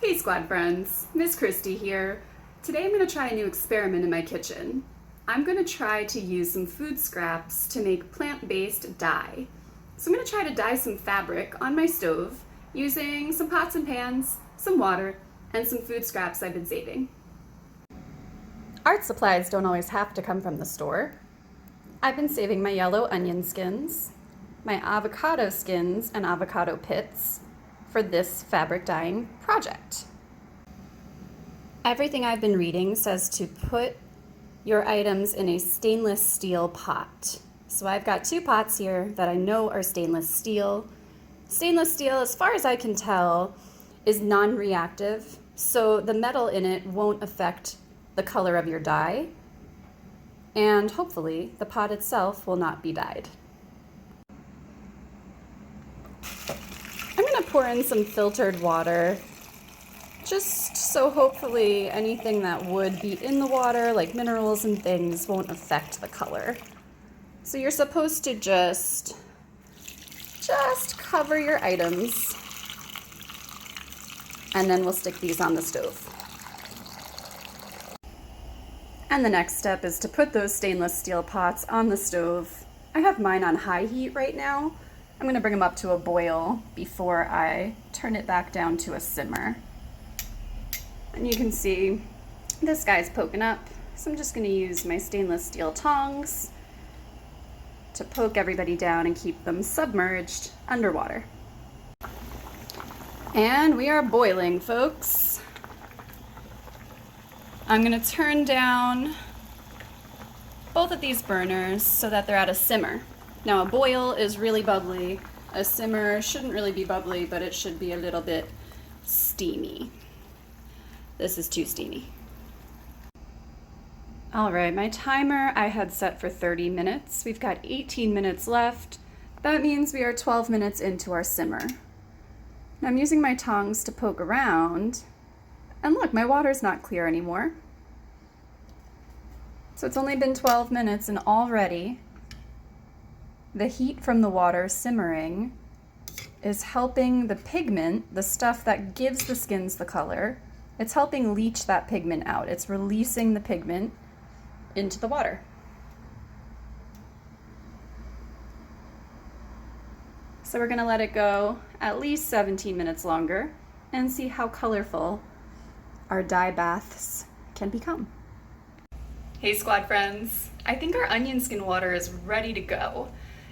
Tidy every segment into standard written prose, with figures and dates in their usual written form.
Hey squad friends, Miss Christie here. Today I'm going to try a new experiment in my kitchen. I'm going to try to use some food scraps to make plant-based dye. So I'm going to try to dye some fabric on my stove using some pots and pans, some water, and some food scraps I've been saving. Art supplies don't always have to come from the store. I've been saving my yellow onion skins, my avocado skins and avocado pits for this fabric dyeing project. Everything I've been reading says to put your items in a stainless steel pot. So I've got two pots here that I know are stainless steel. Stainless steel, as far as I can tell, is non-reactive, so the metal in it won't affect the color of your dye, and hopefully the pot itself will not be dyed. I'm going to pour in some filtered water, just so hopefully anything that would be in the water, like minerals and things, won't affect the color. So you're supposed to just cover your items, and then we'll stick these on the stove. And the next step is to put those stainless steel pots on the stove. I have mine on high heat right now. I'm going to bring them up to a boil before I turn it back down to a simmer. And you can see this guy's poking up, so I'm just going to use my stainless steel tongs to poke everybody down and keep them submerged underwater. And we are boiling, folks. I'm going to turn down both of these burners so that they're at a simmer. Now a boil is really bubbly. A simmer shouldn't really be bubbly, but it should be a little bit steamy. This is too steamy. All right, my timer I had set for 30 minutes. We've got 18 minutes left. That means we are 12 minutes into our simmer. Now I'm using my tongs to poke around, and look, my water's not clear anymore. So it's only been 12 minutes and already the heat from the water simmering is helping the pigment, the stuff that gives the skins the color, it's helping leach that pigment out. It's releasing the pigment into the water. So we're gonna let it go at least 17 minutes longer and see how colorful our dye baths can become. Hey squad friends, I think our onion skin water is ready to go.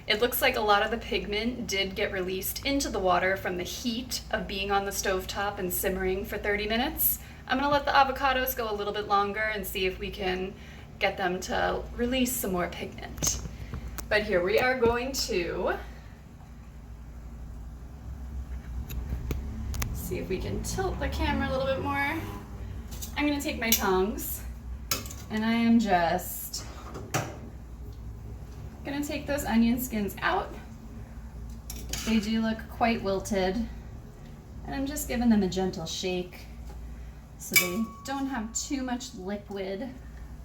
It looks like a lot of the pigment did get released into the water from the heat of being on the stovetop and simmering for 30 minutes. I'm gonna let the avocados go a little bit longer and see if we can get them to release some more pigment. But here we are going to see if we can tilt the camera a little bit more. I'm gonna take my tongs and I am just gonna take those onion skins out. They do look quite wilted, and I'm just giving them a gentle shake so they don't have too much liquid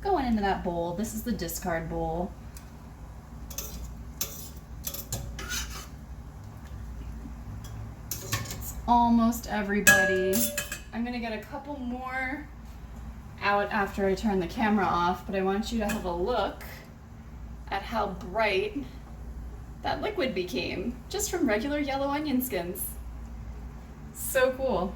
going into that bowl. This is the discard bowl. It's almost everybody. I'm gonna get a couple more out after I turn the camera off, but I want you to have a look at how bright that liquid became just from regular yellow onion skins. So cool.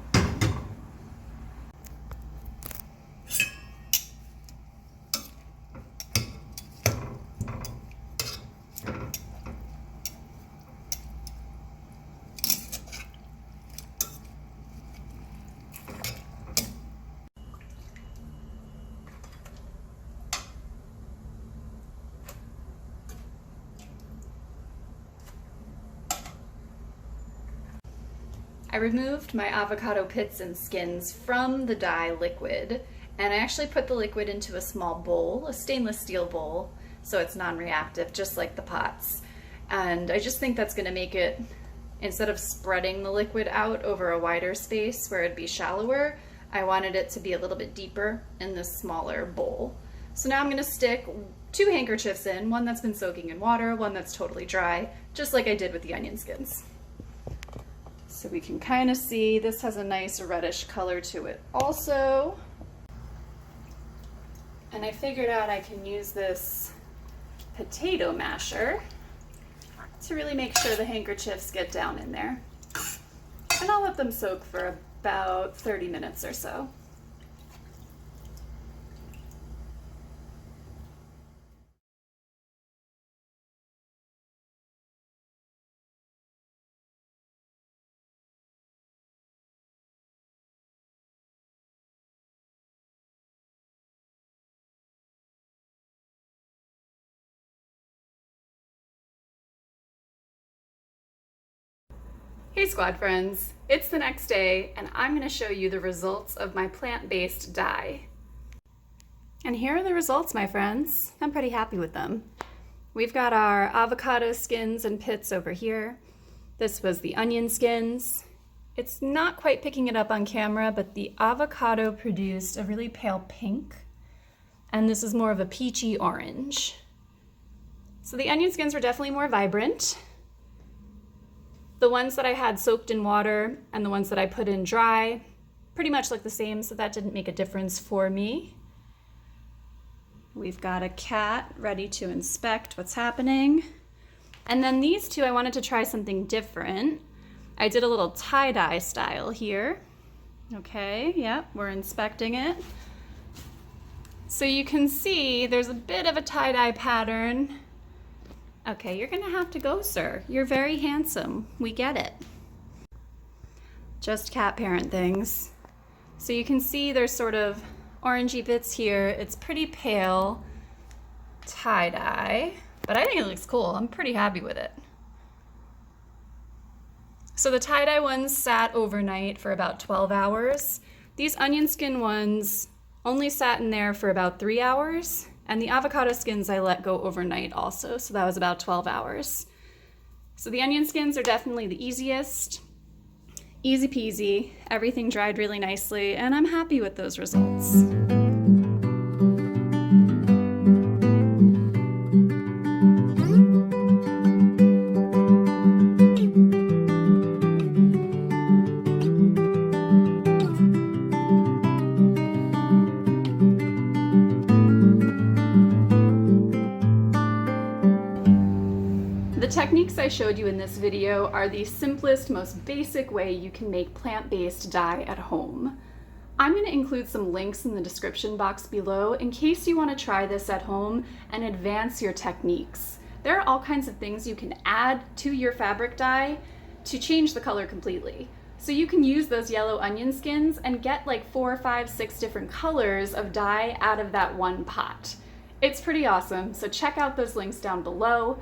I removed my avocado pits and skins from the dye liquid, and I actually put the liquid into a small bowl, a stainless steel bowl, so it's non-reactive, just like the pots. And I just think that's gonna make it, instead of spreading the liquid out over a wider space where it'd be shallower, I wanted it to be a little bit deeper in this smaller bowl. So now I'm gonna stick 2 handkerchiefs in, one that's been soaking in water, one that's totally dry, just like I did with the onion skins. So So we can kind of see this has a nice reddish color to it also. And I figured out I can use this potato masher to really make sure the handkerchiefs get down in there. And I'll let them soak for about 30 minutes or so. Hey squad friends, it's the next day and I'm going to show you the results of my plant-based dye. And here are the results, my friends. I'm pretty happy with them. We've got our avocado skins and pits over here. This was the onion skins. It's not quite picking it up on camera, but the avocado produced a really pale pink, and this is more of a peachy orange. So the onion skins were definitely more vibrant. The ones that I had soaked in water and the ones that I put in dry pretty much look the same, so that didn't make a difference for me. We've got a cat ready to inspect what's happening. And then these two, I wanted to try something different. I did a little tie-dye style here. Okay, yep, we're inspecting it. So you can see there's a bit of a tie-dye pattern. Okay, you're gonna have to go, sir. You're very handsome. We get it. Just cat parent things. So you can see there's sort of orangey bits here. It's pretty pale tie-dye, but I think it looks cool. I'm pretty happy with it. So the tie-dye ones sat overnight for about 12 hours. These onion skin ones only sat in there for about 3 hours. And the avocado skins I let go overnight also, so that was about 12 hours. So the onion skins are definitely the easiest. Easy peasy, everything dried really nicely, and I'm happy with those results. The techniques I showed you in this video are the simplest, most basic way you can make plant-based dye at home. I'm going to include some links in the description box below in case you want to try this at home and advance your techniques. There are all kinds of things you can add to your fabric dye to change the color completely. So you can use those yellow onion skins and get like 4, 5, 6 different colors of dye out of that one pot. It's pretty awesome, so check out those links down below.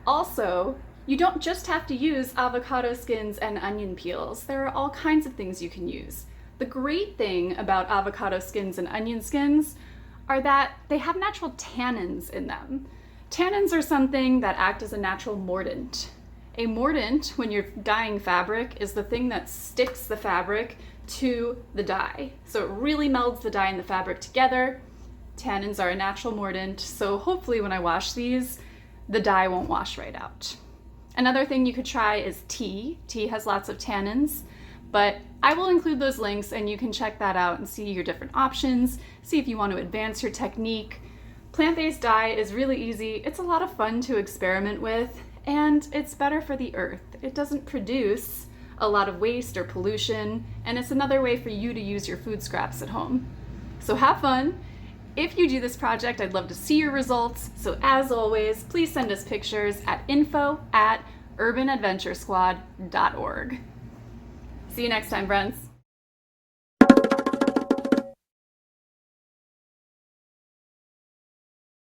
Also, you don't just have to use avocado skins and onion peels. There are all kinds of things you can use. The great thing about avocado skins and onion skins are that they have natural tannins in them. Tannins are something that act as a natural mordant. A mordant, when you're dyeing fabric, is the thing that sticks the fabric to the dye. So it really melds the dye and the fabric together. Tannins are a natural mordant, so hopefully when I wash these, the dye won't wash right out. Another thing you could try is tea. Tea has lots of tannins, but I will include those links and you can check that out and see your different options, see if you want to advance your technique. Plant-based dye is really easy. It's a lot of fun to experiment with, and it's better for the earth. It doesn't produce a lot of waste or pollution, and it's another way for you to use your food scraps at home. So have fun. If you do this project, I'd love to see your results. So as always, please send us pictures at info@urbanadventuresquad.org. See you next time, friends.